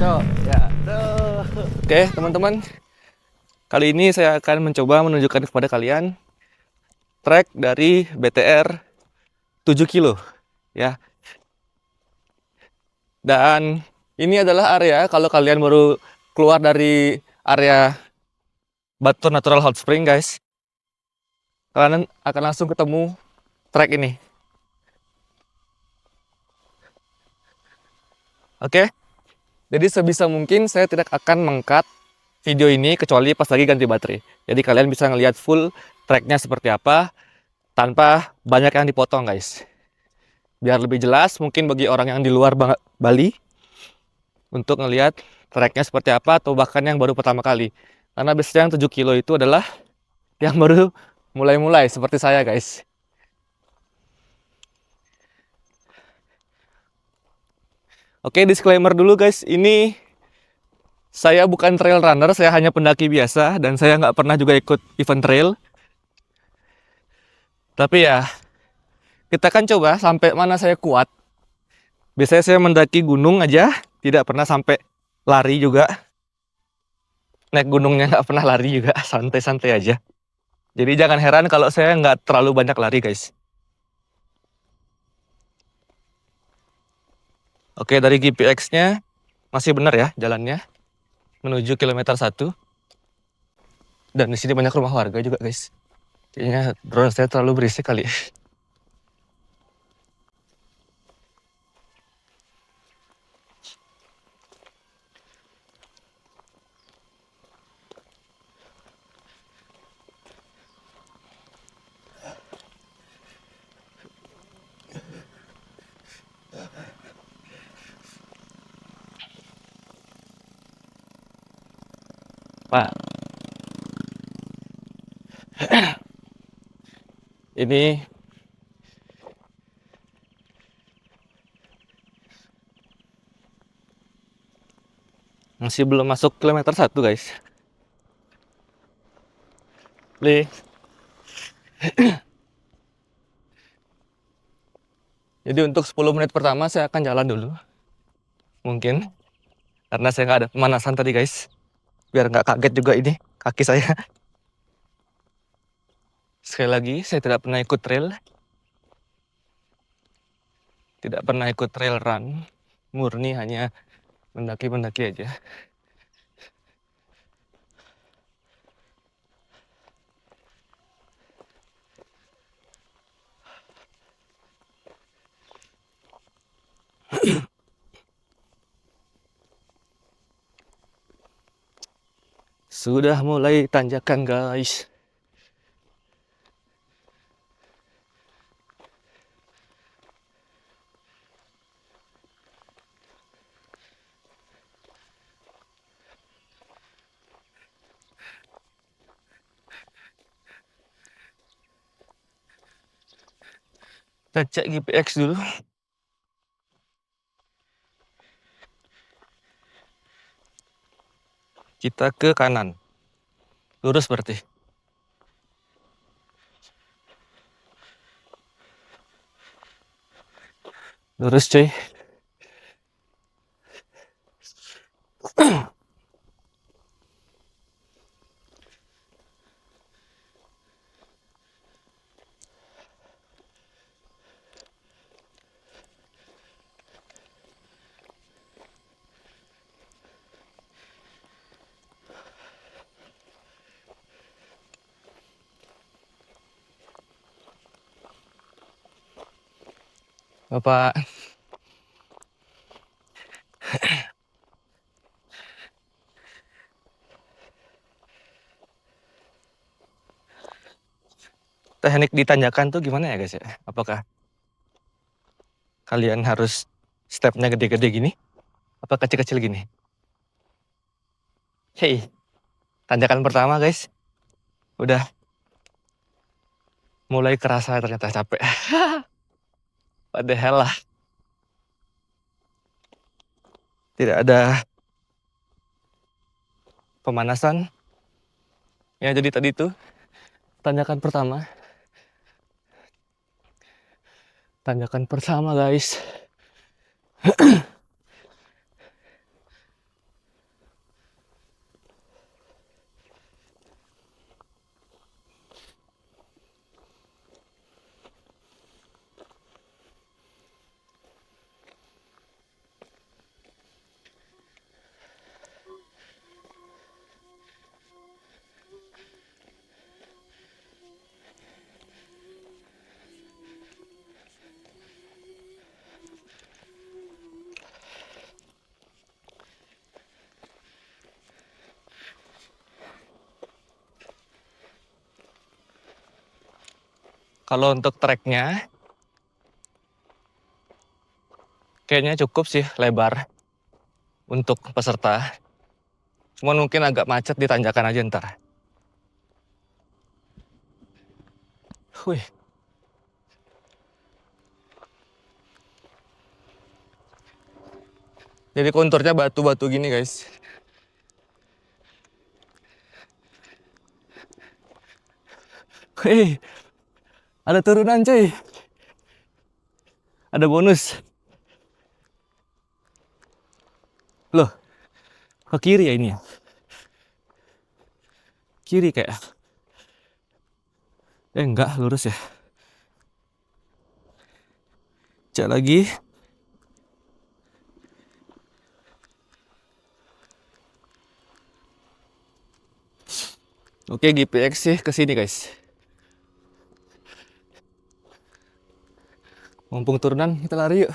Cok, ya. Tuh. Oke, teman-teman. Kali ini saya akan mencoba menunjukkan kepada kalian trek dari BTR 7 kilo, ya. Dan ini adalah area kalau kalian baru keluar dari area Batu Natural Hot Spring, guys. Kalian akan langsung ketemu trek ini. Oke. Jadi sebisa mungkin saya tidak akan mengkat video ini kecuali pas lagi ganti baterai. Jadi kalian bisa ngelihat full treknya seperti apa tanpa banyak yang dipotong, guys. Biar lebih jelas mungkin bagi orang yang di luar Bali untuk ngelihat treknya seperti apa atau bahkan yang baru pertama kali. Karena biasanya yang 7 kilo itu adalah yang baru mulai-mulai seperti saya, guys. Oke, disclaimer dulu, guys. Ini saya bukan trail runner, saya hanya pendaki biasa dan saya nggak pernah juga ikut event trail. Tapi ya, kita kan coba sampai mana saya kuat. Biasanya saya mendaki gunung aja, tidak pernah sampai lari juga. Naik gunungnya nggak pernah lari juga, santai-santai aja. Jadi jangan heran kalau saya nggak terlalu banyak lari, guys. Oke, dari GPX-nya masih benar ya jalannya menuju kilometer 1. Dan di sini banyak rumah warga juga, guys. Kayaknya drone saya terlalu berisik kali. Pak, ini masih belum masuk kilometer 1, guys. Li. Jadi untuk 10 menit pertama saya akan jalan dulu. Mungkin. Karena saya nggak ada pemanasan tadi, guys. Biar nggak kaget juga ini kaki saya. Sekali lagi, saya tidak pernah ikut trail. Tidak pernah ikut trail run. Murni hanya mendaki-mendaki aja. Sudah mulai tanjakan, guys. Kita cek GPX dulu. Kita ke kanan. Lurus berarti. Lurus, cuy. Bapak. Teknik di tanjakan tuh gimana ya, guys ya? Apakah kalian harus stepnya gede-gede gini? Apa kecil-kecil gini? Hey, tanjakan pertama, guys. Udah mulai kerasa ternyata capek. Padahal lah. Tidak ada pemanasan. Ya, jadi tadi tuh tanjakan pertama. Tanjakan pertama, guys. Kalau untuk treknya, kayaknya cukup sih lebar untuk peserta. Cuman mungkin agak macet di tanjakan aja ntar. Wih. Jadi konturnya batu-batu gini guys. Hei, ada turunan cuy. Ada bonus. Loh, ke kiri ya ini ya? Kiri kayak. Enggak, lurus ya. Cek lagi. Oke, GPX sih ke sini guys. Mumpung turunan, kita lari yuk.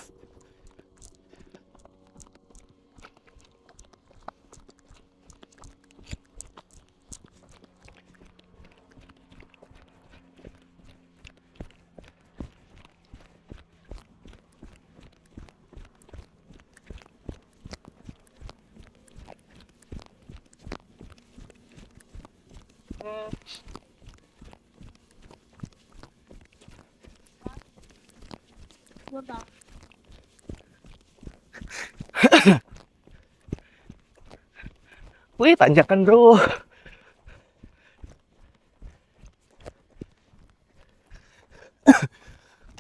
Wih, tanjakan bro.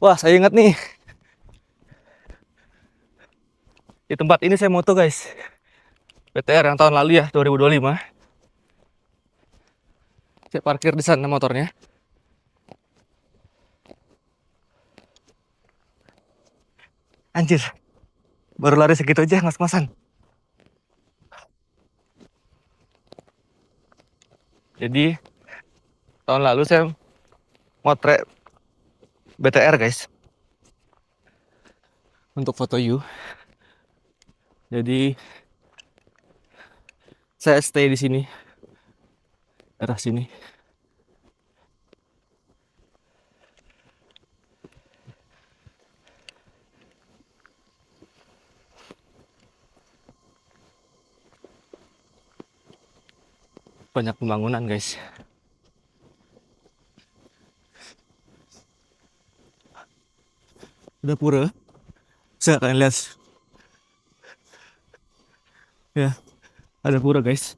Wah, saya ingat nih. Di tempat ini saya moto guys. BTR yang tahun lalu ya, 2025. Saya parkir di sana motornya. Anjir, baru lari segitu aja ngas-ngasan. Jadi, tahun lalu saya motret BTR guys. Untuk foto you. Jadi, saya stay di sini. Daerah sini. Banyak pembangunan guys. Ada pura. Bisa kalian lihat. Ya, ada pura guys.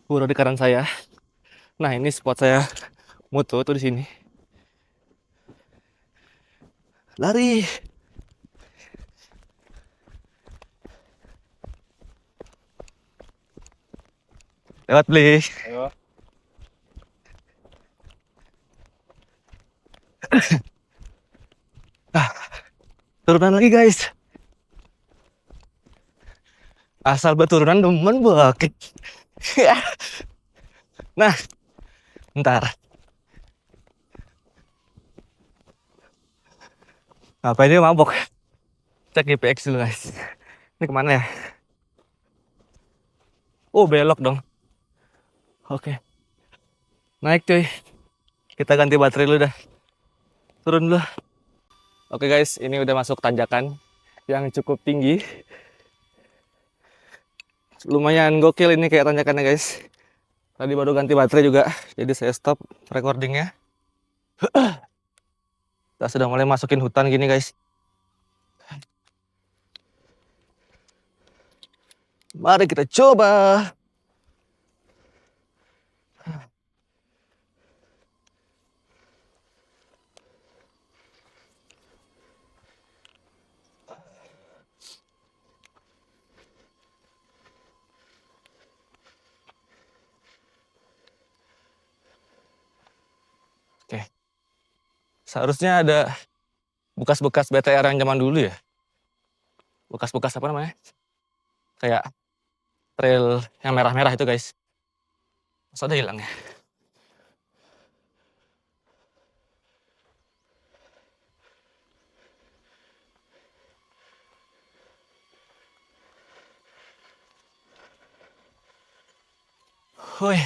Pura di kanan saya. Nah, ini spot saya moto tuh di sini. Lari. Lewat beli. Ayo. Turunan lagi guys. Asal berturunan temen bukit. Nah, ntar. Apa ini mabok? Cek GPX dulu guys. Ini kemana ya? Oh, belok dong. Oke. Naik cuy. Kita ganti baterai dulu dah. Turun dulu. Oke guys, ini udah masuk tanjakan yang cukup tinggi. Lumayan gokil ini kayak tanjakannya guys. Tadi baru ganti baterai juga, jadi saya stop recordingnya. Kita sudah mulai masukin hutan gini guys. Mari kita coba. Oke. Seharusnya ada bekas-bekas BTR yang zaman dulu ya. Bekas-bekas apa namanya? Kayak trail yang merah-merah itu guys. Masa udah hilang ya? Wih,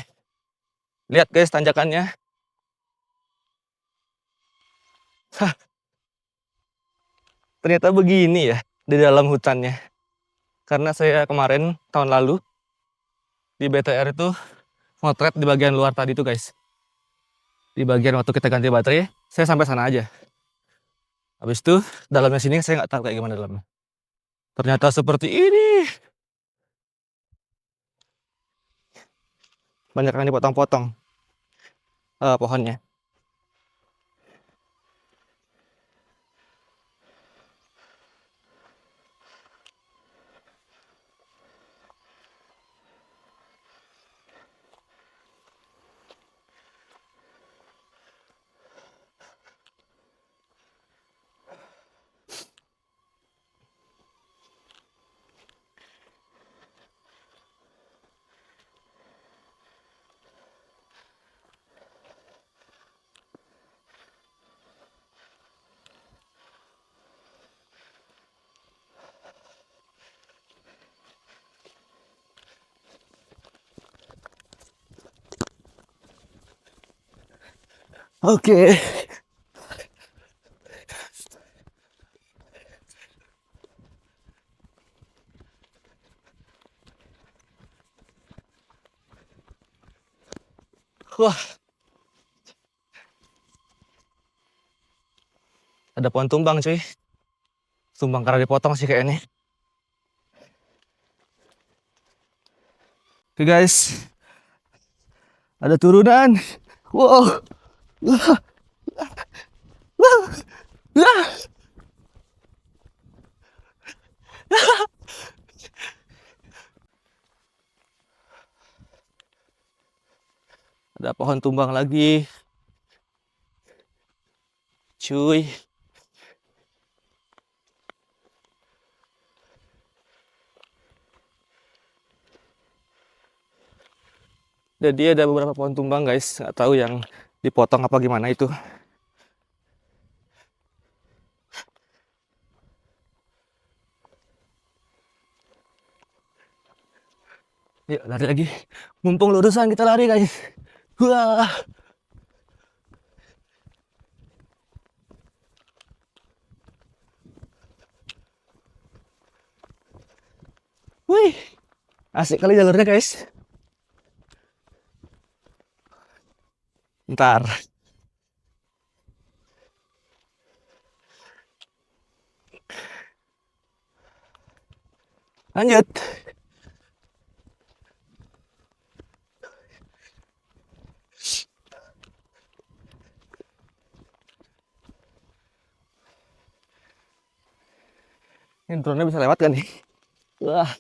lihat guys tanjakannya. Hah, ternyata begini ya di dalam hutannya. Karena saya kemarin tahun lalu di BTR itu motret di bagian luar tadi tuh guys. Di bagian waktu kita ganti baterai, saya sampai sana aja. Habis itu dalamnya sini saya nggak tahu kayak gimana dalamnya. Ternyata seperti ini. Banyak yang dipotong-potong pohonnya. Oke. Wah, ada pohon tumbang cuy. Tumbang karena dipotong sih kayaknya. Oke guys, ada turunan. Wow. Wah, wah, wah. Ada pohon tumbang lagi. Cuy. Jadi ada beberapa pohon tumbang guys. Nggak tahu yang dipotong apa gimana itu. Yuk lari lagi. Mumpung lurusan kita lari guys. Wah. Wih. Asik kali jalurnya guys. Ntar. Lanjut. Ini drone-nya bisa lewat kan nih? Wah.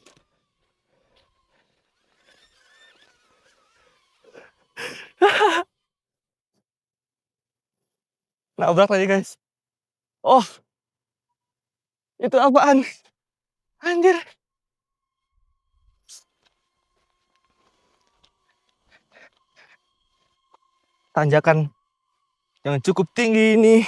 Nabrak lagi guys. Oh, itu apaan? Anjir. Tanjakan yang cukup tinggi ini.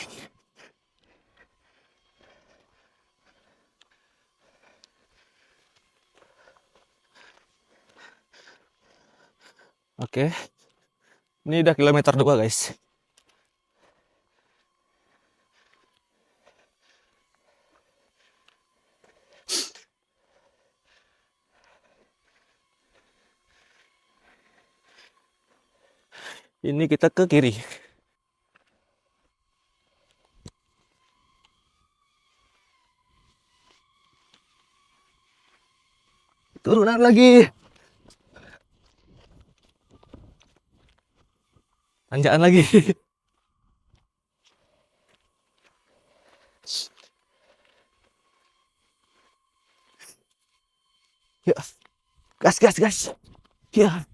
Oke. Ini udah kilometer 2 guys. Ini kita ke kiri. Turunan lagi. Tanjakan lagi. Yuk. Gas, gas, gas. Ya.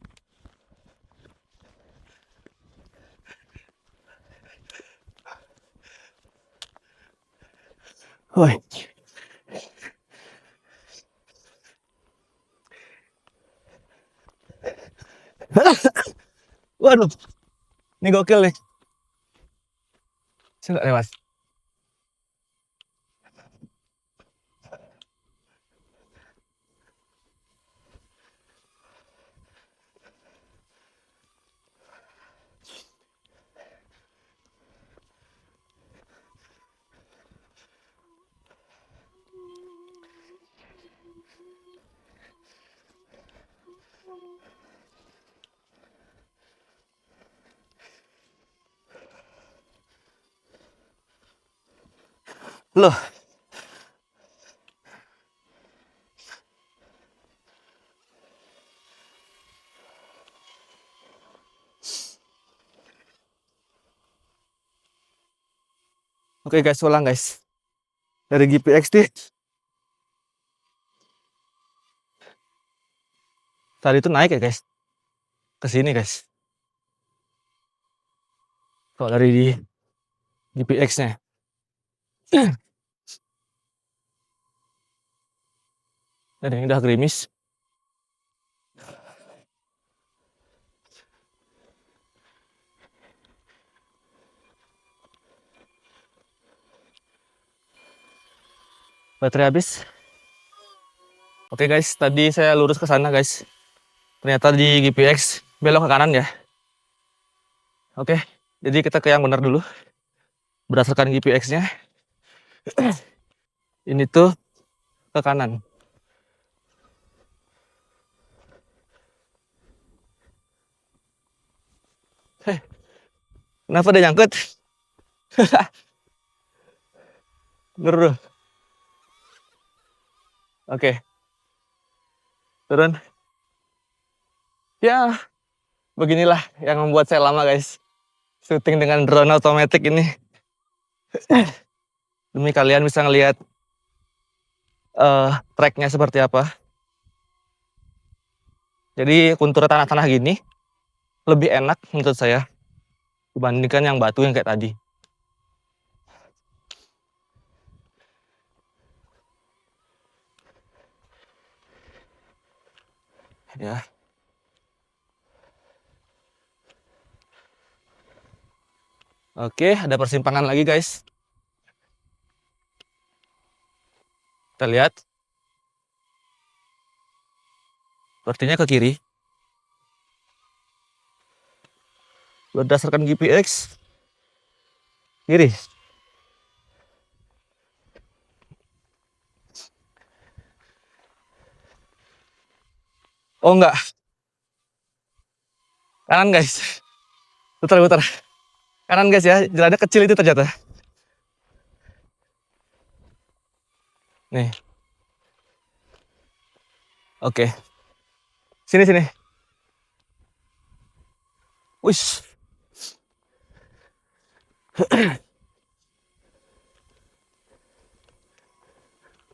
Woi. Waduh. Ini gokil nih. Saya nggak lewat. Loh, oke guys, ulang guys. Dari GPX nih. Tadi itu naik ya guys. Ke sini guys. Kalau dari di GPX-nya. Dan ini udah gerimis. Baterai habis. Oke guys, tadi saya lurus ke sana guys. Ternyata di GPX belok ke kanan ya. Oke, jadi kita ke yang benar dulu. Berdasarkan GPX-nya, ini tuh ke kanan. Kenapa dia nyangkut? Nur. Oke, turun. Ya, beginilah yang membuat saya lama guys. Syuting dengan drone otomatis ini. Demi kalian bisa ngelihat tracknya seperti apa. Jadi kontur tanah-tanah gini lebih enak menurut saya dibandingkan yang batu yang kayak tadi. Ya. Oke, ada persimpangan lagi guys. Kita lihat. Sepertinya ke kiri. Berdasarkan GPX, kiri. Oh enggak, kanan guys. Putar-putar. Kanan guys ya, jalannya kecil itu ternyata. Nih. Oke. Sini sini. Wis.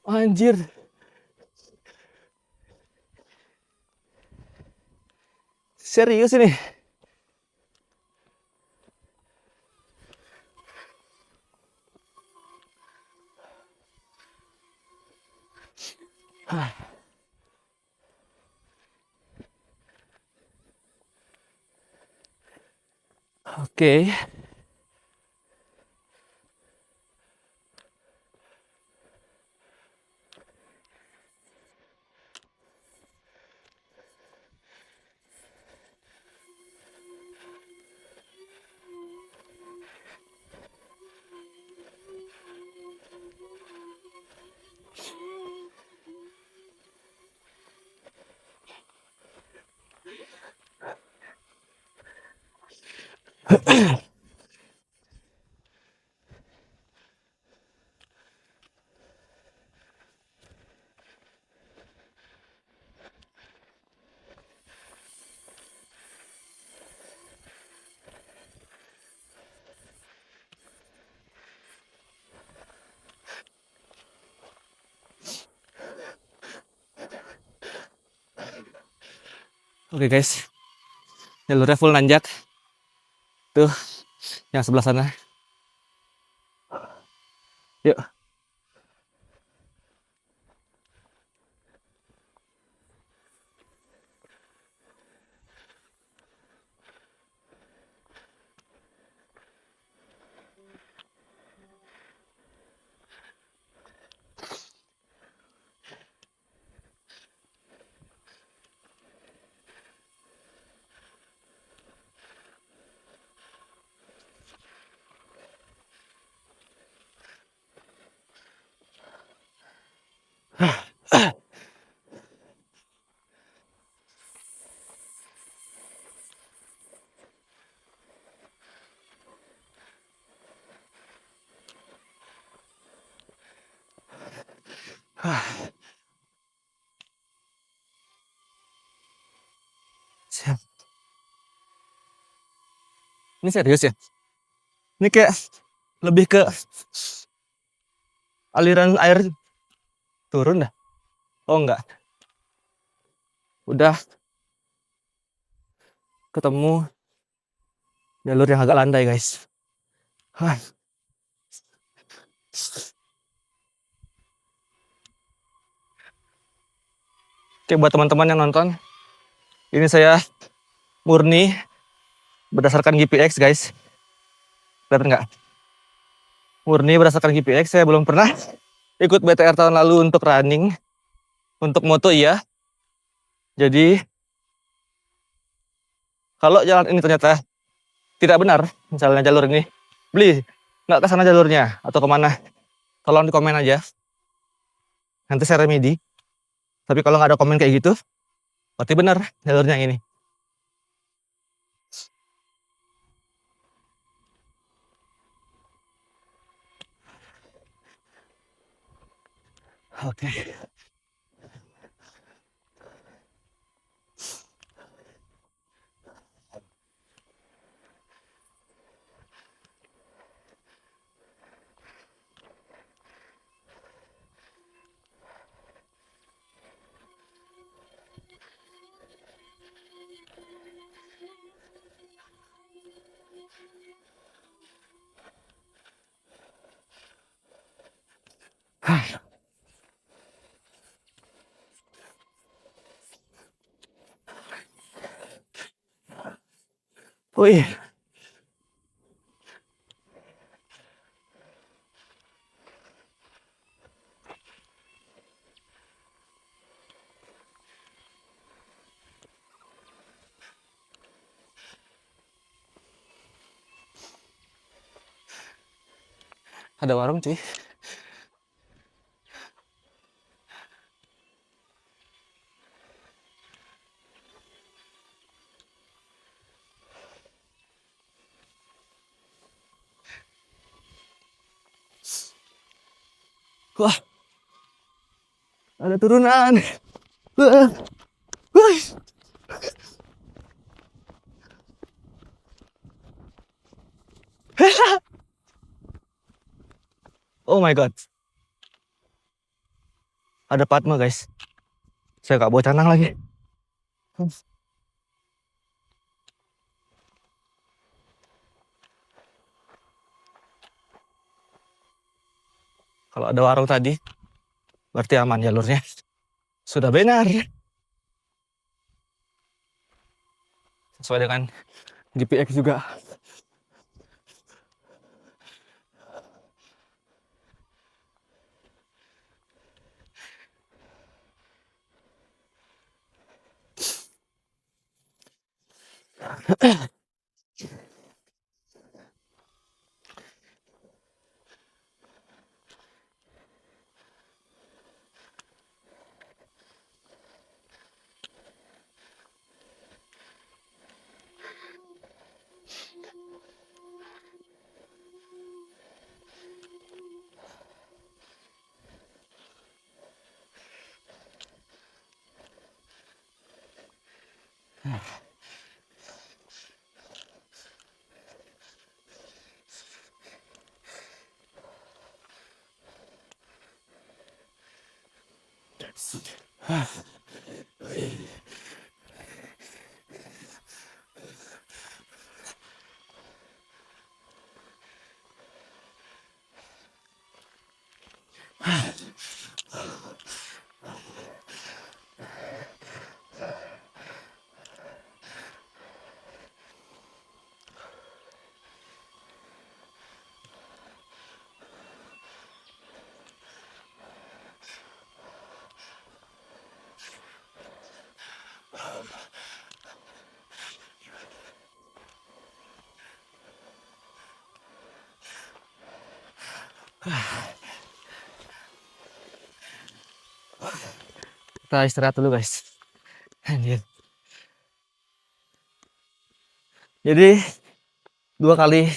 Anjir. Serius ini. Oke. Oke guys, jalurnya full nanjak. Tuh, yang sebelah sana. Yuk. Siap. Ini serius ya? Ini kayak lebih ke aliran air turun dah. Oh enggak, udah ketemu jalur yang agak landai guys. Oke, buat teman-teman yang nonton, ini saya murni berdasarkan GPX guys. Kelihatan nggak? Murni berdasarkan GPX. Saya belum pernah ikut BTR tahun lalu untuk running, untuk moto iya. Jadi kalau jalan ini ternyata tidak benar, misalnya jalur ini, beli nggak ke sana jalurnya atau kemana, tolong di komen aja. Nanti saya remedi. Tapi kalau nggak ada komen kayak gitu, berarti benar jalurnya yang ini. Oke. Wih. Ada warung cuy. Wah, ada turunan. Wah. Wih. Oh my god. Ada Padma guys. Saya nggak bawa canang lagi. Kalau ada warung tadi, berarti aman jalurnya. Sudah benar. Sesuai dengan GPX juga. Kita istirahat dulu guys. Anjir. Jadi 2 kali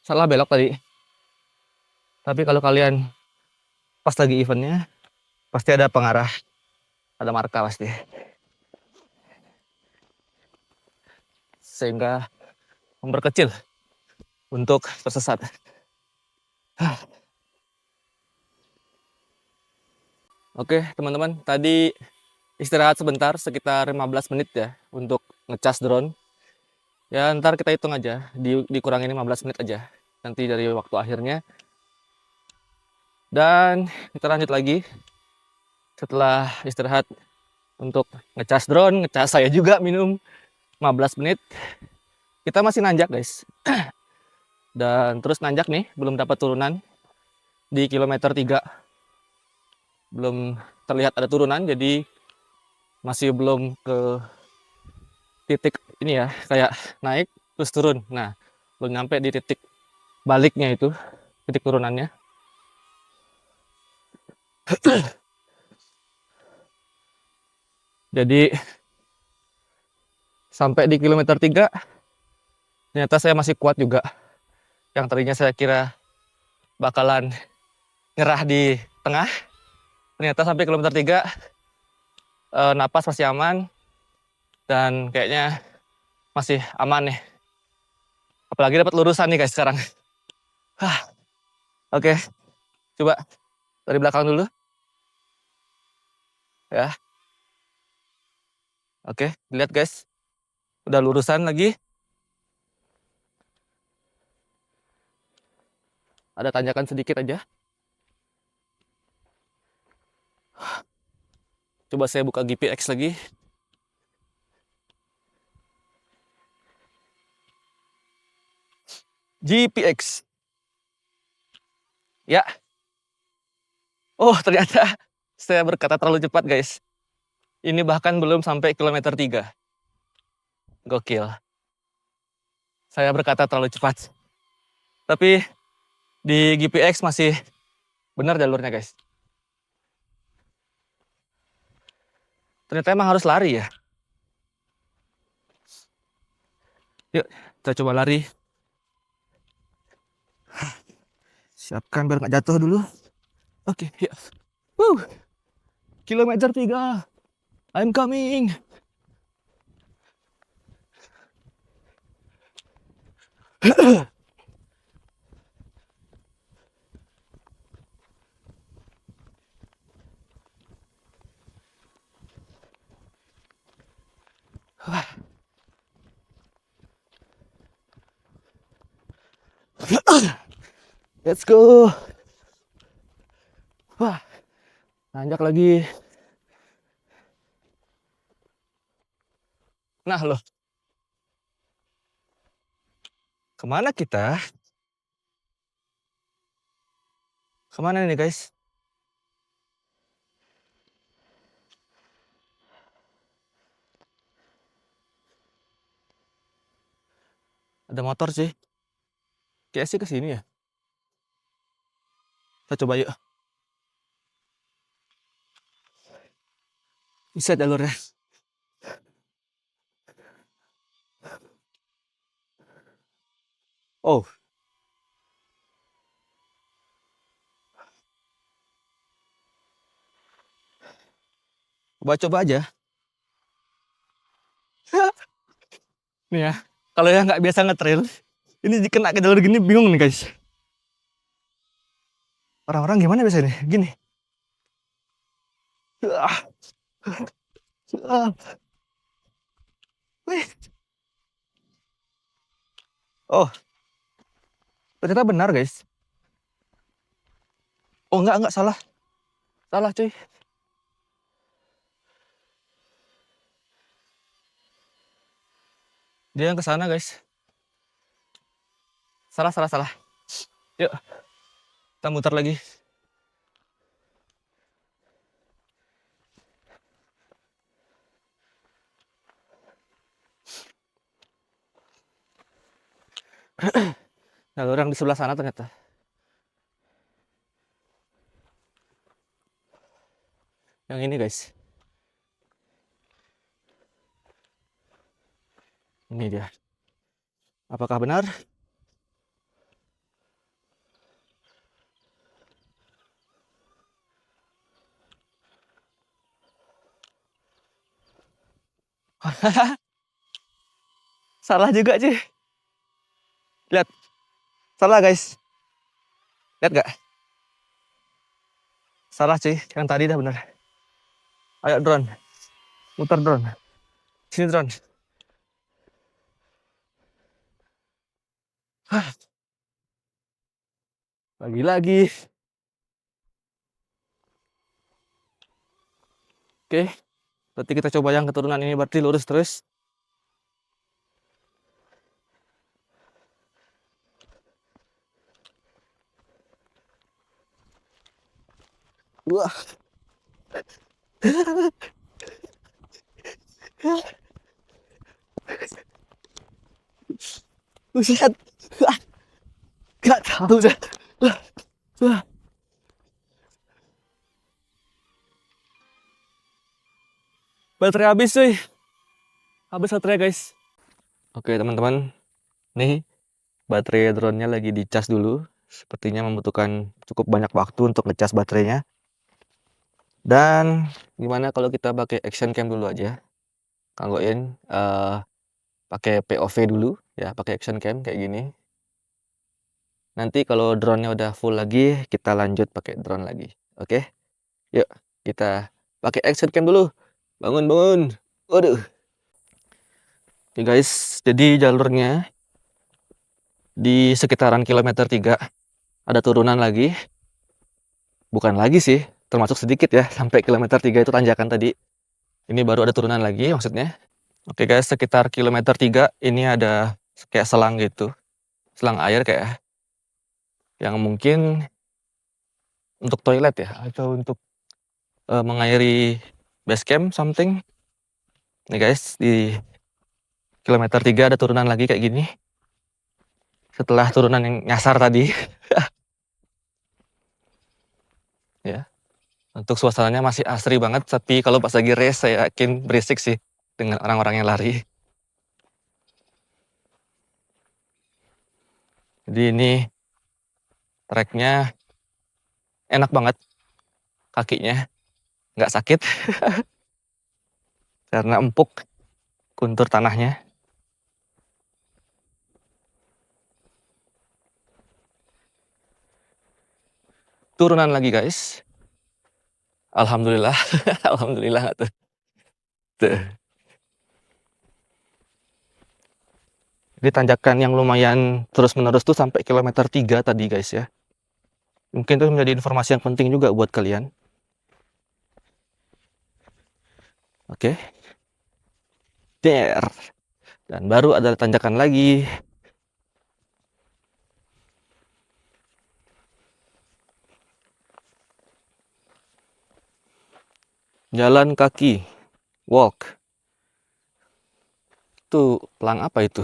salah belok tadi. Tapi kalau kalian pas lagi eventnya, pasti ada pengarah, ada marka pasti. Sehingga memperkecil untuk tersesat. Oke, teman-teman, tadi istirahat sebentar sekitar 15 menit ya untuk ngecas drone. Ya, ntar kita hitung aja, dikurangin 15 menit aja nanti dari waktu akhirnya. Dan kita lanjut lagi setelah istirahat untuk ngecas drone, ngecas saya juga minum 15 menit. Kita masih nanjak, guys. Dan terus nanjak nih, belum dapat turunan di kilometer 3. Belum terlihat ada turunan, jadi masih belum ke titik ini ya, kayak naik terus turun. Nah, belum nyampe di titik baliknya itu, titik turunannya. Jadi sampai di kilometer 3 ternyata saya masih kuat juga. Yang tadinya saya kira bakalan nyerah di tengah, ternyata sampai kilometer 3 napas masih aman dan kayaknya masih aman nih. Apalagi dapat lurusan nih guys sekarang. Oke, coba dari belakang dulu ya. Oke, lihat guys, udah lurusan lagi. Ada tanjakan sedikit aja. Coba saya buka GPX lagi. GPX. Ya. Oh, ternyata saya berkata terlalu cepat, guys. Ini bahkan belum sampai kilometer 3. Gokil. Saya berkata terlalu cepat. Tapi di GPX masih benar jalurnya, guys. Ternyata emang harus lari ya. Yuk, kita coba lari. Siapkan biar nggak jatuh dulu. Oke, yuk. Kilometer 3. I'm coming. Let's go. Wah, nanjak lagi. Nah loh, kemana kita? Kemana nih guys? Ada motor sih. Kayaknya sih ke sini ya. Kita coba yuk. Bisa jalurnya. Oh. Coba aja. Nih ya. Kalau yang nggak biasa nge-trail, ini dikena ke jalur gini bingung nih guys. Orang-orang gimana biasanya? Gini. Oh, ternyata benar guys. Oh enggak salah. Salah cuy. Dia yang ke sana guys. Salah. Yuk, kita muter lagi. Nah, orang di sebelah sana ternyata. Yang ini guys. Ini dia. Apakah benar? Salah juga sih. Lihat, salah guys. Lihat gak? Salah sih, yang tadi dah bener. Ayo drone, muter drone. Sini drone. Lagi-lagi. Oke, berarti kita coba yang keturunan ini berarti lurus terus. Wah. Buset. Gak tahu dah. Wah. Baterai habis cuy. Habis baterai guys. Oke teman-teman. Nih baterai drone-nya lagi dicas dulu. Sepertinya membutuhkan cukup banyak waktu untuk ngecas baterainya. Dan gimana kalau kita pakai action cam dulu aja. Kanggoin pakai POV dulu ya, pakai action cam kayak gini. Nanti kalau drone-nya udah full lagi, kita lanjut pakai drone lagi. Oke? Yuk, kita pakai action cam dulu. Bangun, bangun. Waduh. Oke guys, jadi jalurnya di sekitaran kilometer 3 ada turunan lagi. Bukan lagi sih, termasuk sedikit ya, sampai kilometer 3 itu tanjakan tadi. Ini baru ada turunan lagi maksudnya. Oke guys, sekitar kilometer 3 ini ada kayak selang gitu. Selang air kayak yang mungkin untuk toilet ya, atau untuk mengairi base camp something. Nih guys, di kilometer 3 ada turunan lagi kayak gini. Setelah turunan yang nyasar tadi. Ya. Untuk suasananya masih asri banget, tapi kalau pas lagi race saya yakin berisik sih dengan orang-orang yang lari. Jadi ini treknya enak banget, kakinya nggak sakit karena empuk kontur tanahnya. Turunan lagi guys. Alhamdulillah, alhamdulillah tuh. Tuh. Jadi tanjakan yang lumayan terus-menerus tuh sampai kilometer 3 tadi guys ya. Mungkin itu menjadi informasi yang penting juga buat kalian. Oke. There. Dan baru ada tanjakan lagi. Jalan kaki. Walk. Itu pelang apa itu?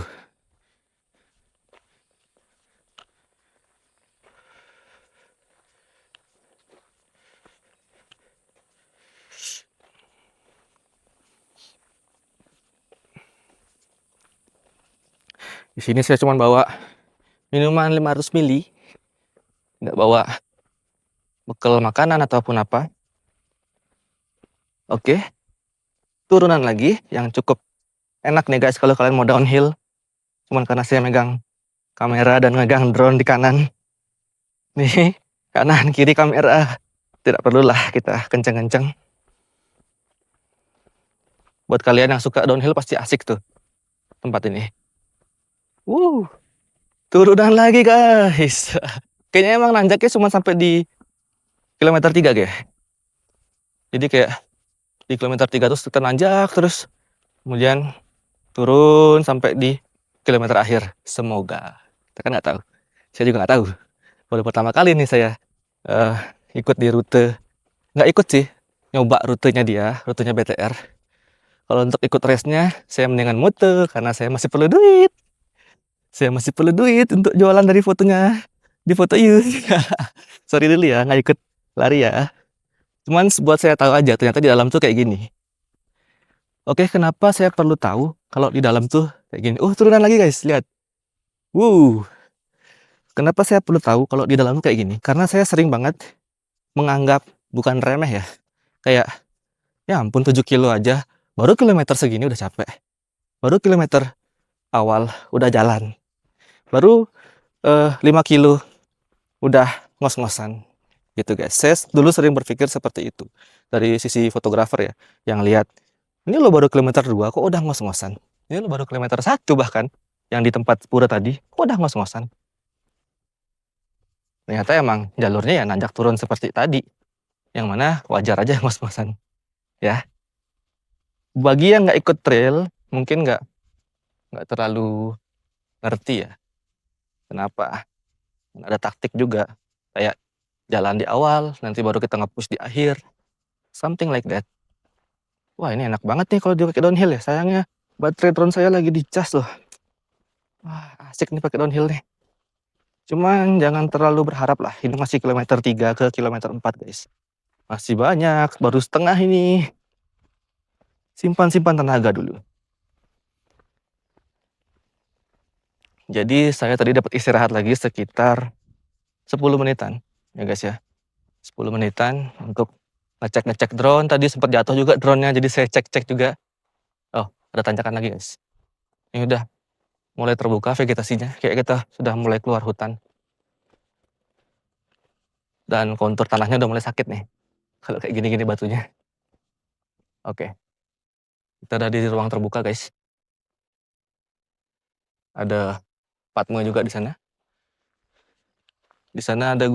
Di sini saya cuma bawa minuman 500 ml. Nggak bawa bekal makanan ataupun apa. Oke. Turunan lagi yang cukup enak nih guys kalau kalian mau downhill. Cuman karena saya megang kamera dan megang drone di kanan. Nih, kanan kiri kamera. Tidak perlulah kita kenceng-kenceng. Buat kalian yang suka downhill pasti asik tuh tempat ini. Turunan lagi guys. Kayaknya emang nanjaknya cuma sampai di kilometer 3 guys. Jadi kayak di kilometer 3 terus kita nanjak terus. Kemudian turun sampai di kilometer akhir. Semoga. Kita kan nggak tahu. Saya juga nggak tahu. Baru pertama kali nih saya ikut di rute. Nggak ikut sih. Nyoba rutenya dia. Rutenya BTR. Kalau untuk ikut race-nya, saya mendingan muter. Karena saya masih perlu duit. Saya masih perlu duit untuk jualan dari fotonya. Di foto you. Sorry dulu ya, nggak ikut lari ya. Cuman buat saya tahu aja, ternyata di dalam tuh kayak gini. Oke, kenapa saya perlu tahu kalau di dalam tuh kayak gini? Turunan lagi guys, lihat. Kenapa saya perlu tahu kalau di dalam tuh kayak gini? Karena saya sering banget menganggap, bukan remeh ya, kayak, ya ampun 7 kilo aja, Baru kilometer segini udah capek. Baru kilometer awal udah jalan. Baru 5 kilo udah ngos-ngosan. Gitu guys. Saya dulu sering berpikir seperti itu. Dari sisi fotografer ya. Yang lihat, ini lo baru kilometer 2 kok udah ngos-ngosan. Ini lo baru kilometer 1 bahkan. Yang di tempat pura tadi, kok udah ngos-ngosan. Ternyata emang jalurnya ya nanjak turun seperti tadi. Yang mana wajar aja ngos-ngosan. Ya. Bagi yang nggak ikut trail, mungkin nggak terlalu ngerti ya. Kenapa? Ada taktik juga. Kayak jalan di awal, nanti baru kita nge-push di akhir. Something like that. Wah, ini enak banget nih kalau dipakai downhill ya. Sayangnya baterai drone saya lagi dicas loh. Wah, asik nih pakai downhill nih. Cuman jangan terlalu berharap lah. Ini masih kilometer 3 ke kilometer 4 guys. Masih banyak, baru setengah ini. Simpan-simpan tenaga dulu. Jadi saya tadi dapat istirahat lagi sekitar 10 menitan. Ya guys ya. 10 menitan untuk ngecek-ngecek drone. Tadi sempat jatuh juga drone-nya, jadi saya cek-cek juga. Oh, ada tanjakan lagi guys. Ini udah mulai terbuka vegetasinya. Kayak kita sudah mulai keluar hutan. Dan kontur tanahnya udah mulai sakit nih. Kalau kayak gini-gini batunya. Oke. Kita ada di ruang terbuka guys. Ada Patmo juga di sana. Di sana ada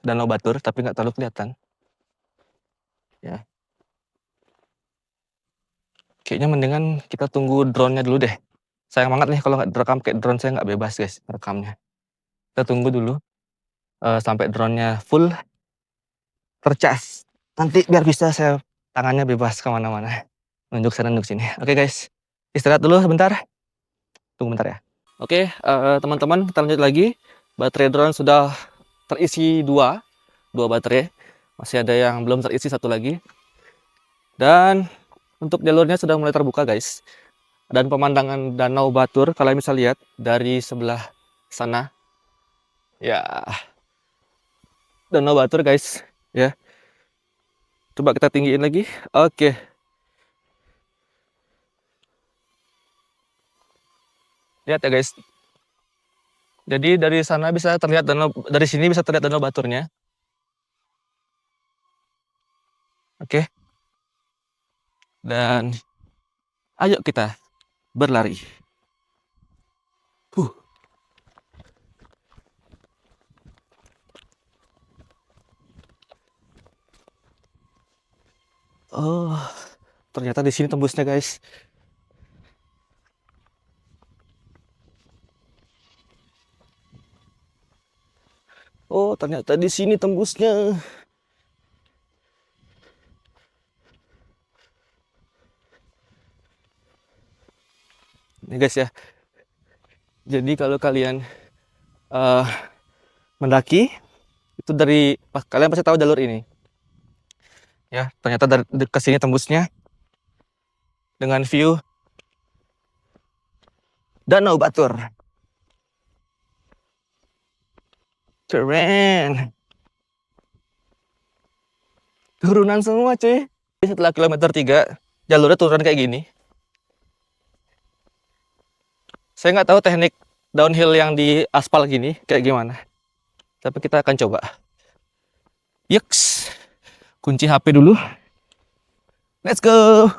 Danau Batur, tapi nggak terlalu kelihatan. Ya. Kayaknya mendingan kita tunggu drone-nya dulu deh. Sayang banget nih kalau nggak direkam, kayak drone saya nggak bebas guys rekamnya. Kita tunggu dulu sampai drone-nya full tercas. Nanti biar bisa saya tangannya bebas kemana-mana. Nunjuk sana, nunjuk sini. Oke guys, istirahat dulu sebentar. Tunggu bentar ya. Oke, teman-teman, kita lanjut lagi. Baterai drone sudah terisi dua baterai. Masih ada yang belum terisi satu lagi. Dan untuk jalurnya sudah mulai terbuka guys. Dan pemandangan Danau Batur kalian bisa lihat dari sebelah sana. Ya, Danau Batur guys. Ya, coba kita tinggiin lagi. Oke. Lihat ya guys. Jadi dari sana bisa terlihat dari sini bisa terlihat Danau Baturnya. Oke. Dan ayo kita berlari. Huh. Oh, ternyata di sini tembusnya guys. Oh, ternyata di sini tembusnya. Ini guys ya. Jadi kalau kalian mendaki itu kalian pasti tahu jalur ini. Ya, ternyata dari ke sini tembusnya dengan view Danau Batur. Keren. Turunan semua cuy. Setelah kilometer 3 jalurnya turunan kayak gini. Saya nggak tahu teknik downhill yang di aspal gini kayak gimana. Tapi kita akan coba. Yuks. Kunci HP dulu. Let's go.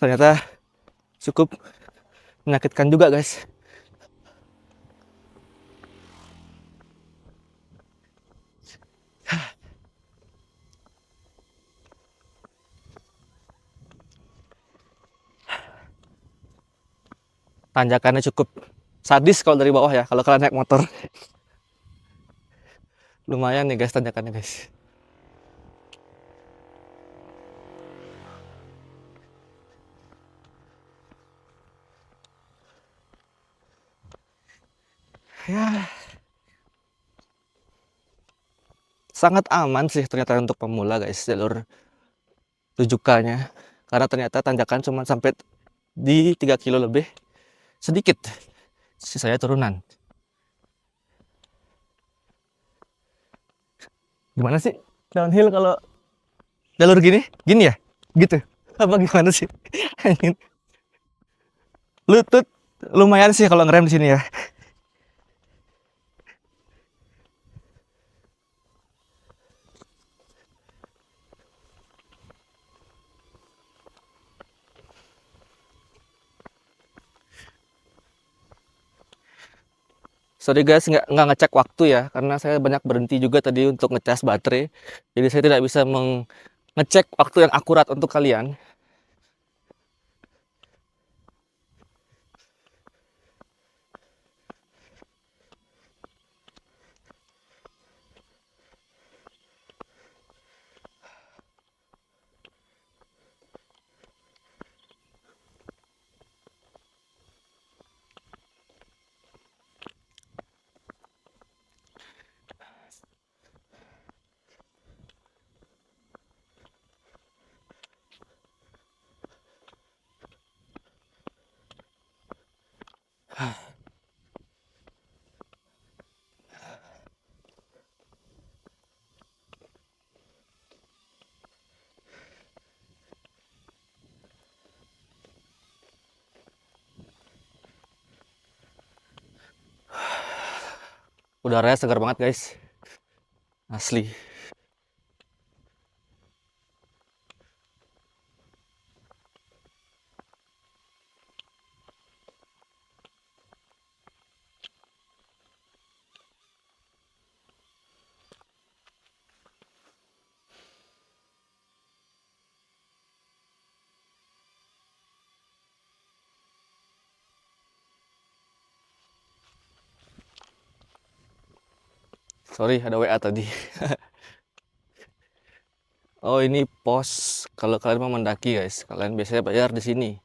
Ternyata cukup menyakitkan juga guys. Tanjakannya cukup sadis kalau dari bawah ya, kalau kalian naik motor. Lumayan nih guys tanjakannya guys. Ya, sangat aman sih ternyata untuk pemula guys, jalur 7K-nya. Karena ternyata tanjakan cuma sampai di 3 kilo lebih sedikit. Sisanya turunan. Gimana sih downhill kalau jalur gini? Gini ya? Gitu. Apa gimana sih? Lutut lumayan sih kalau ngerem di sini ya. Sorry guys, nggak ngecek waktu ya, karena saya banyak berhenti juga tadi untuk ngecas baterai. Jadi saya tidak bisa mengecek waktu yang akurat untuk kalian. Udaranya segar banget guys, asli. Sorry, ada WA tadi. Oh, ini pos kalau kalian mau mendaki guys. Kalian biasanya bayar di sini.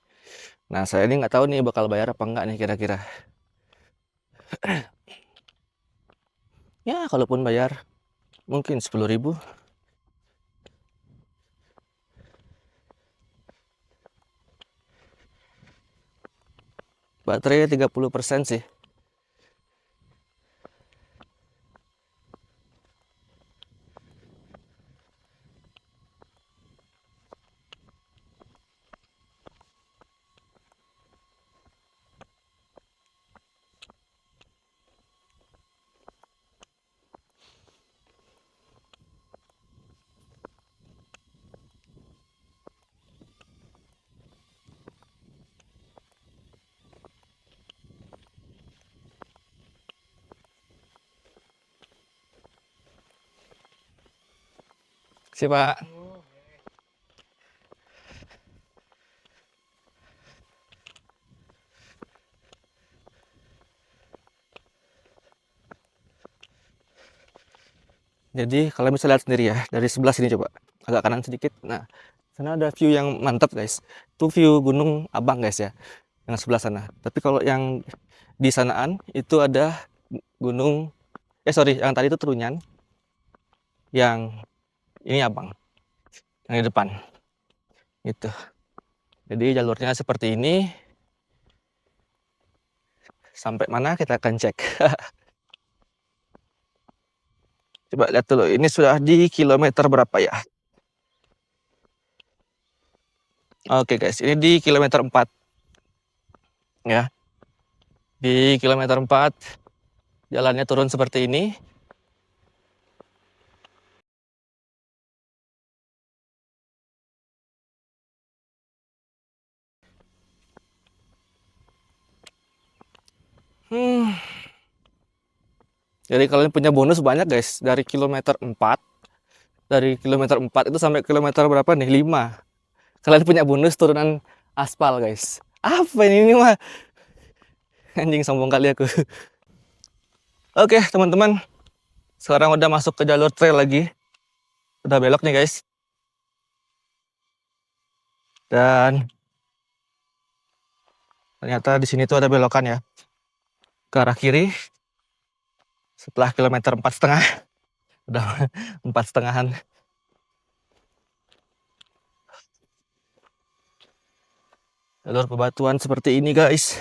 Nah, saya ini nggak tahu nih bakal bayar apa enggak nih kira-kira. Ya, kalaupun bayar mungkin 10.000. Baterai 30% sih. Siapa? Jadi kalian bisa lihat sendiri ya dari sebelah sini, coba agak kanan sedikit. Nah, sana ada view yang mantap guys. Itu view Gunung Abang guys ya, yang sebelah sana. Tapi kalau yang di sanaan itu ada gunung, sorry, yang tadi itu Trunyan, yang ini Abang, yang di depan. Itu. Jadi jalurnya seperti ini. Sampai mana kita akan cek. Coba lihat dulu, ini sudah di kilometer berapa ya? Oke guys, ini di kilometer 4 ya. Di kilometer 4 jalannya turun seperti ini. Jadi kalian punya bonus banyak guys, dari kilometer 4. Dari kilometer 4 itu sampai kilometer berapa nih? 5. Kalian punya bonus turunan aspal guys. Apa ini mah? Anjing, sombong kali aku. Oke teman-teman, sekarang udah masuk ke jalur trail lagi. Udah belok nih guys. Dan ternyata di sini tuh ada belokan ya, ke arah kiri setelah kilometer 4,5. Udah 4,5-an. Jalur bebatuan seperti ini guys.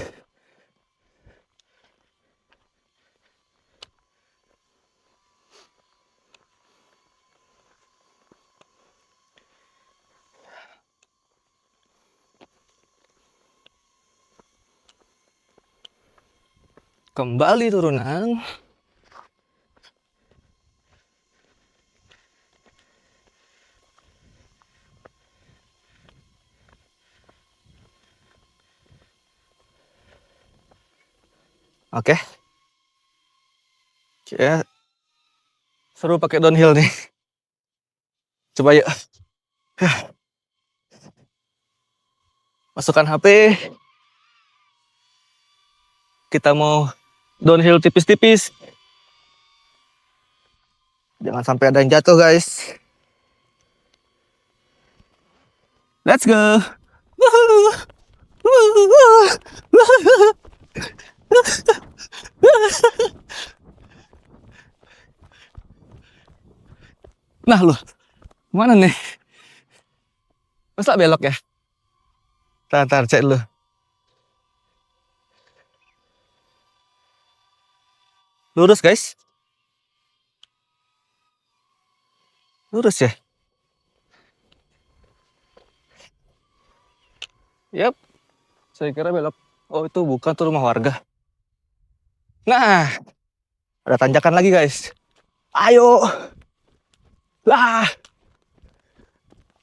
Kembali turunan. Oke. Ya, seru pakai downhill nih. Coba yuk. Masukkan HP. Kita mau downhill tipis-tipis. Jangan sampai ada yang jatuh guys. Let's go. Nah lu, mana nih? Masa belok ya? Tar, cek lu. Lurus guys. Lurus ya? Yap. Saya kira belok. Oh itu bukan, tuh rumah warga. Nah, ada tanjakan lagi guys. Ayo. Lah.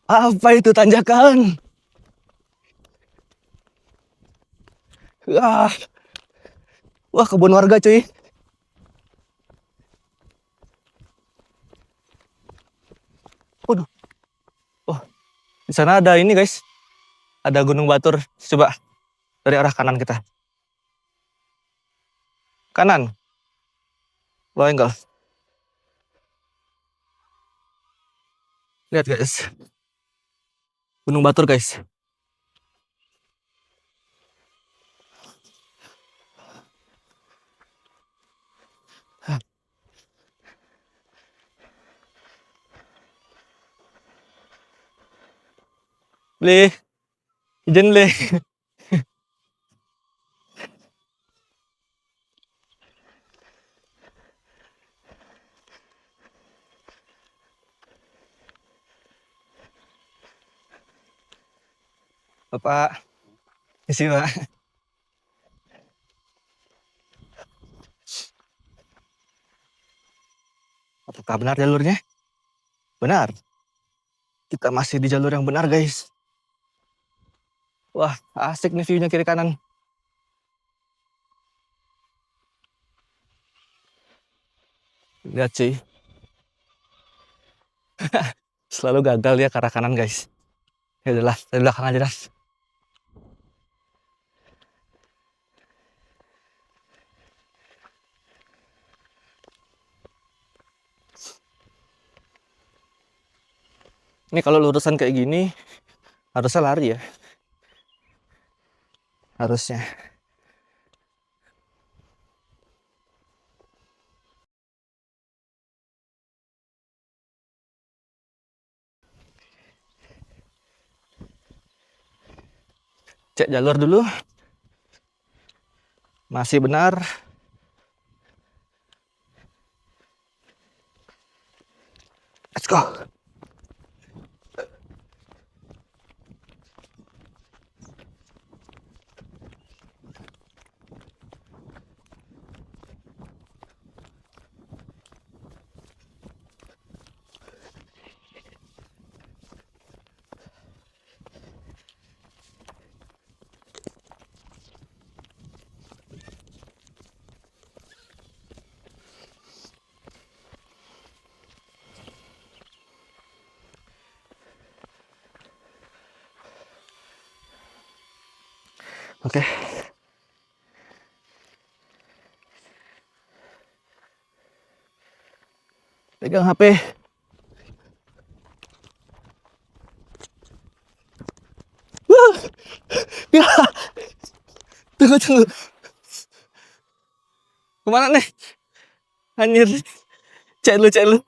Apa itu tanjakan? Wah, wah kebun warga cuy. Waduh. Oh, di sana ada ini guys. Ada Gunung Batur. Coba dari arah kanan kita. Kanan. Low angle. Lihat guys. Gunung Batur guys. Le, izin le. Bapak, isi pak. Apakah benar jalurnya? Benar. Kita masih di jalur yang benar guys. Wah, asik nih view-nya kiri kanan. Lihat cuy. Selalu gagal ya ke arah kanan guys. Ya udahlah, dari belakang aja dah. Ini kalau lurusan kayak gini harusnya lari ya. Harusnya. Cek jalur dulu. Masih benar. Let's go. Oke. Pegang HP. Ya. Tunggu. Kemana nih? Anjir. Cek lu.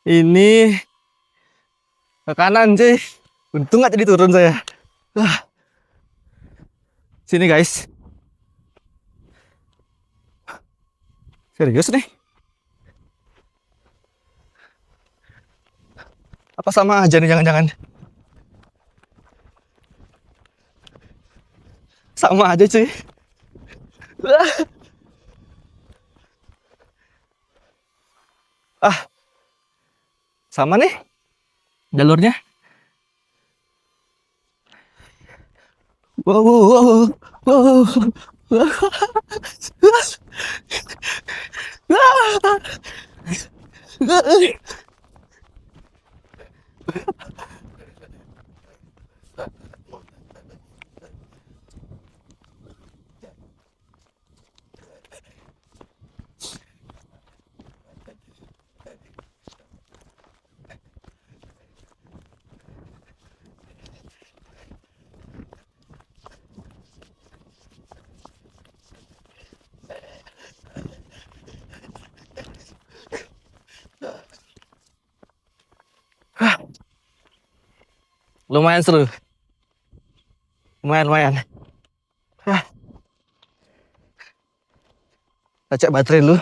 Ini ke kanan cuy. Untung nggak jadi turun saya. Wah, sini guys. Serius nih? Apa sama aja nih jangan-jangan? Sama aja cuy. Ah, sama nih jalurnya. Wow, wow, wow, wow. Lumayan seru. Lumayan. Ah, kita cek baterai dulu.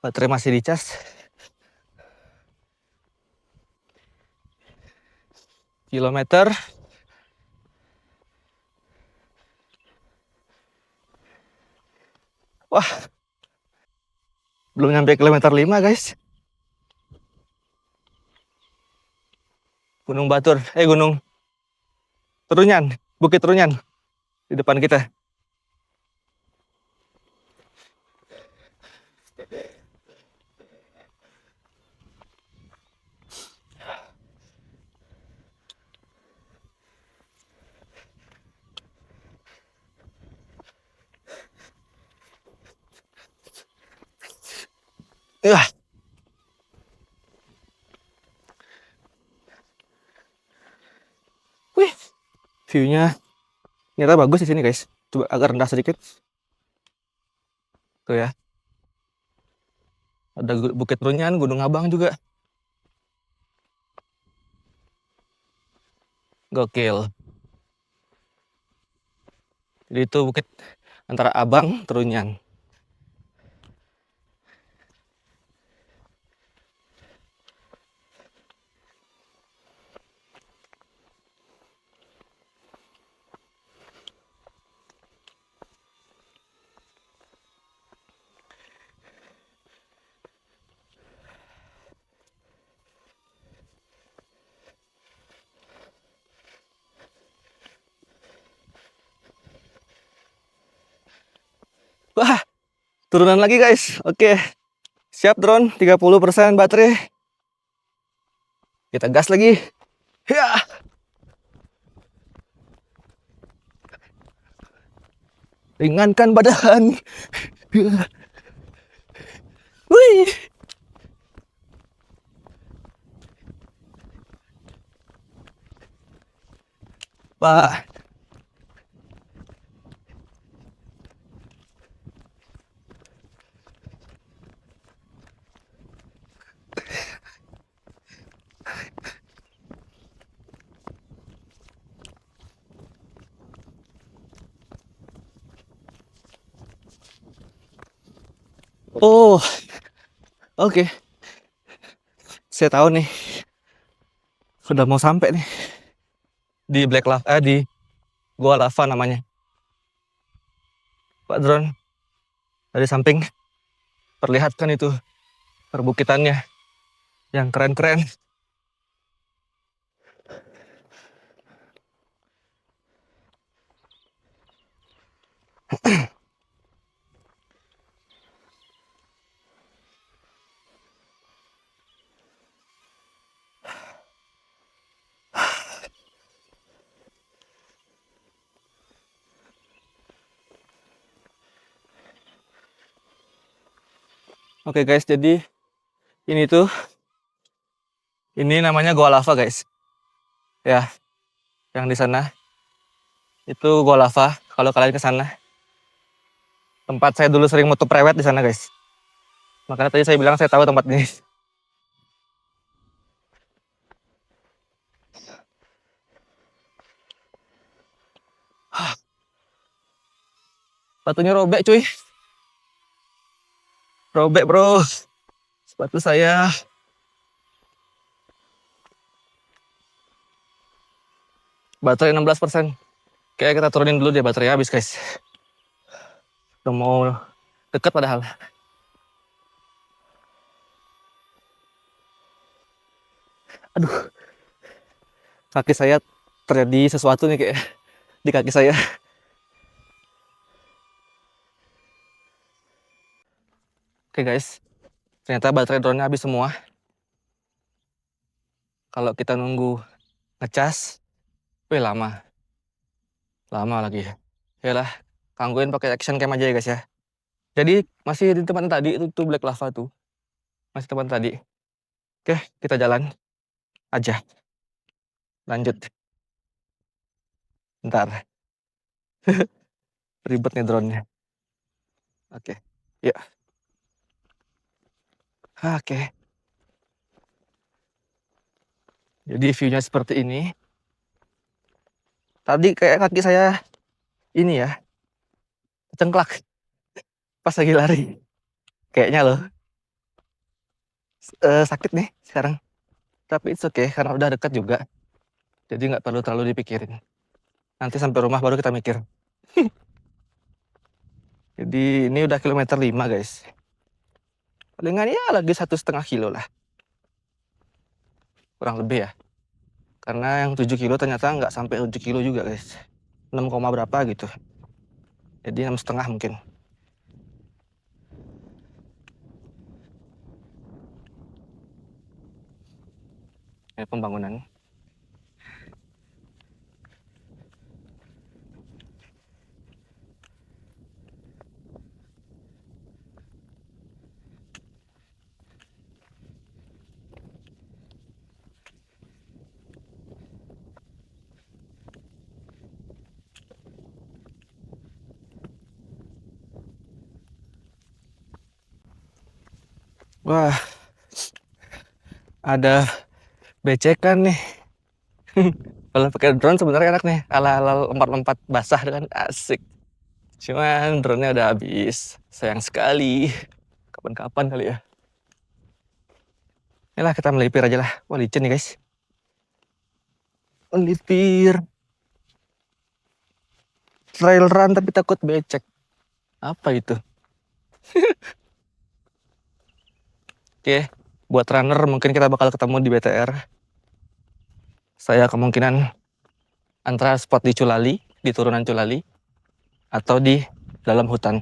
Baterai masih dicas. Kilometer. Wah, belum nyampe kilometer 5 guys. Gunung Batur, Gunung Terunyan, Bukit Terunyan di depan kita. Wah, wih, view-nya ternyata bagus di sini guys. Coba agak rendah sedikit. Tuh ya. Ada Bukit Terunyan, Gunung Abang juga. Gokil. Jadi itu bukit antara Abang, Terunyan. Wah, turunan lagi guys. Oke. Siap drone, 30% baterai. Kita gas lagi. Ya. Ringankan badan. Wih. Pak. Oh, oke. Saya tahu nih. Sudah mau sampai nih di Black Lava, di Gua Lava namanya. Pak drone dari samping perlihatkan itu perbukitannya yang keren-keren. Oke guys, jadi ini namanya Gua Lava guys. Ya, yang di sana itu Gua Lava. Kalau kalian ke sana, tempat saya dulu sering moto prewed di sana guys. Makanya tadi saya bilang saya tahu tempat ini. Sepatunya robek cuy. Robek bro. Sepatu saya. Baterai 16%. Kayak kita turunin dulu deh, baterainya habis guys. Udah mau deket padahal. Aduh. Kaki saya terjadi sesuatu nih kayak di kaki saya. Oke guys. Ternyata baterai drone-nya habis semua. Kalau kita nunggu ngecas, lama. Lama lagi. Yalah, gangguin pakai action cam aja ya guys ya. Jadi masih di tempat tadi itu tuh Black Lava tuh. Masih tempat tadi. Oke, kita jalan aja. Lanjut. Bentar. Ribet nih drone-nya. Oke. Yuk. Oke. Jadi view-nya seperti ini. Tadi kayak kaki saya ini ya. Cengklak. Pas lagi lari. Kayaknya loh. Sakit nih sekarang. Tapi it's okay karena udah dekat juga. Jadi nggak perlu terlalu dipikirin. Nanti sampai rumah baru kita mikir. Jadi ini udah kilometer 5 guys. Palingan ya lagi 1,5 kilo lah. Kurang lebih ya. Karena yang 7 kilo ternyata nggak sampai 7 kilo juga guys. 6, berapa gitu. Jadi 6,5 mungkin. Ini pembangunan. Wah, ada becekan nih. Kalau pakai drone sebenarnya enak nih, ala-ala lompat-lompat basah kan asik. Cuman drone-nya udah habis, sayang sekali. Kapan-kapan kali ya. Inilah kita melipir aja lah. Wah licin nih guys. Melipir. Trail run tapi takut becek. Apa itu? Oke, buat runner mungkin kita bakal ketemu di BTR. Saya kemungkinan antara spot di Culali, di turunan Culali, atau di dalam hutan.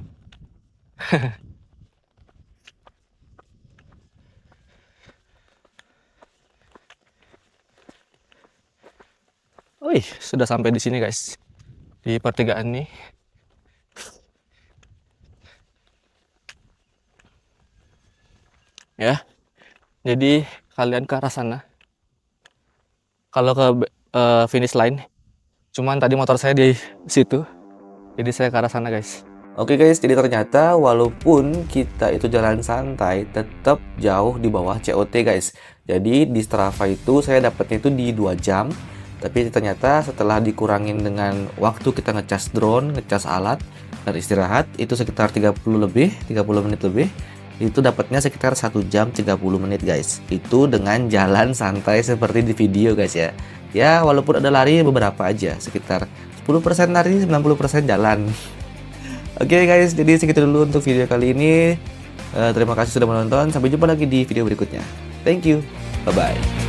Wih, sudah sampai di sini guys. Di pertigaan nih. Ya. Jadi kalian ke arah sana. Kalau ke finish line. Cuman tadi motor saya di situ. Jadi saya ke arah sana guys. Oke guys, jadi ternyata walaupun kita itu jalan santai, tetap jauh di bawah COT guys. Jadi di Strava itu saya dapatnya itu di 2 jam. Tapi ternyata setelah dikurangin dengan waktu kita ngecas drone, ngecas alat, dan istirahat, itu sekitar 30 menit lebih. Itu dapatnya sekitar 1 jam 30 menit guys. Itu dengan jalan santai seperti di video guys ya. Ya walaupun ada lari beberapa aja, sekitar 10% lari, 90% jalan. Oke guys, jadi segitu dulu untuk video kali ini. Terima kasih sudah menonton. Sampai jumpa lagi di video berikutnya. Thank you. Bye-bye.